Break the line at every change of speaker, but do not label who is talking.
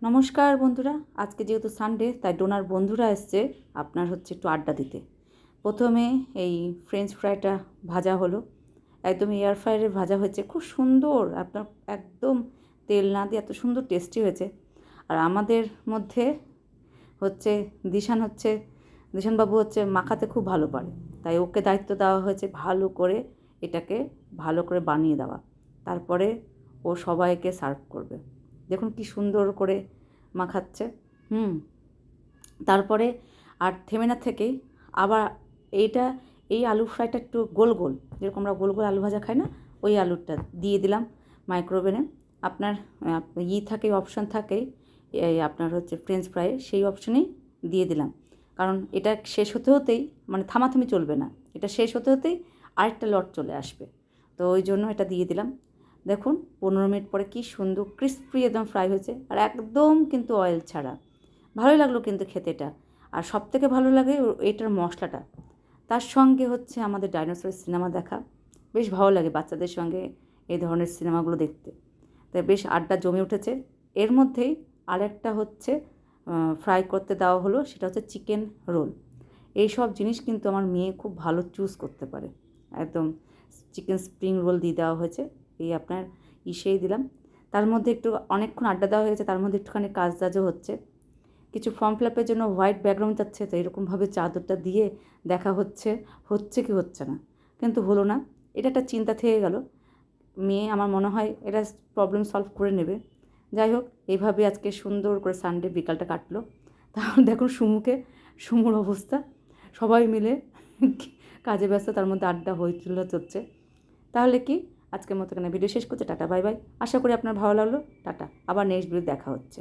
নমস্কার বন্ধুরা, আজকে যেহেতু সানডে তাই ডোনার বন্ধুরা এসছে আপনার হচ্ছে একটু আড্ডা দিতে। প্রথমে এই ফ্রেঞ্চ ফ্রাইটা ভাজা হলো, একদম এয়ার ফ্রায়ারে ভাজা হয়েছে, খুব সুন্দর, আপনার একদম তেল না দিয়ে এত সুন্দর টেস্টি হয়েছে। আর আমাদের মধ্যে হচ্ছে দিশানবাবু হচ্ছে মাখাতে খুব ভালো পারে, তাই ওকে দায়িত্ব দেওয়া হয়েছে ভালো করে এটাকে ভালো করে বানিয়ে দেওয়া, তারপরে ও সবাইকে সার্ভ করবে। দেখুন কি সুন্দর করে মাখাচ্ছে। তারপরে আর থেমে না থেকেই আবার এই আলু ফ্রাইটা একটু গোল গোল, যেরকম আমরা গোল গোল আলু ভাজা খাই না, ওই আলুটা দিয়ে দিলাম মাইক্রোওভেনে। আপনার থাকে, অপশান থাকে এই আপনার হচ্ছে ফ্রেঞ্চ ফ্রাই, সেই অপশানেই দিয়ে দিলাম, কারণ এটা শেষ হতে হতেই, মানে থামাথামি চলবে না, এটা শেষ হতে হতেই আরেকটা লট চলে আসবে, তো ওই জন্য এটা দিয়ে দিলাম। দেখুন 15 মিনিট পরে কি সুন্দর ক্রিস্পি একদম ফ্রাই হয়েছে, আর একদম কিন্তু অয়েল ছাড়া। ভালোই লাগলো কিন্তু খেতে এটা। আর সবথেকে ভালো লাগে এটার মশলাটা, তার সঙ্গে হচ্ছে আমাদের ডাইনোসরের সিনেমা দেখা বেশ ভালো লাগে বাচ্চাদের সঙ্গে এই ধরনের সিনেমাগুলো দেখতে, তাই বেশ আড্ডা জমে উঠেছে। এর মধ্যেই আরেকটা হচ্ছে ফ্রাই করতে দেওয়া হলো, সেটা হচ্ছে চিকেন রোল। এই সব জিনিস কিন্তু আমার মেয়ে খুব ভালো চুজ করতে পারে, একদম চিকেন স্প্রিং রোল দিয়ে দেওয়া হয়েছে, এই আপনার ইসেই দিলাম। তার মধ্যে একটু অনেকক্ষণ আড্ডা দেওয়া হয়েছে, তার মধ্যে একটুখানি কাজও হচ্ছে, কিছু ফর্ম ফিল আপের জন্য হোয়াইট ব্যাকগ্রাউন্ড চাচ্ছে, তো এরকমভাবে চাদরটা দিয়ে দেখা হচ্ছে কি হচ্ছে না, কিন্তু হলো না। এটা একটা চিন্তা থেকে গেল, মেয়ে আমার মনে হয় এটা প্রবলেম সলভ করে নেবে। যাই হোক, এইভাবে আজকে সুন্দর করে সানডে বিকালটা কাটলো। তাহলে দেখুন সুমুর অবস্থা, সবাই মিলে কাজে ব্যস্ত, তার মধ্যে আড্ডা হইচুল্লা চলছে। তাহলে কি আজকের মতো কেন ভিডিও শেষ করছে, টাটা বাই বাই। আশা করি আপনার ভালো লাগলো, টাটা, আবার নেক্সট ভিডিও দেখা হচ্ছে।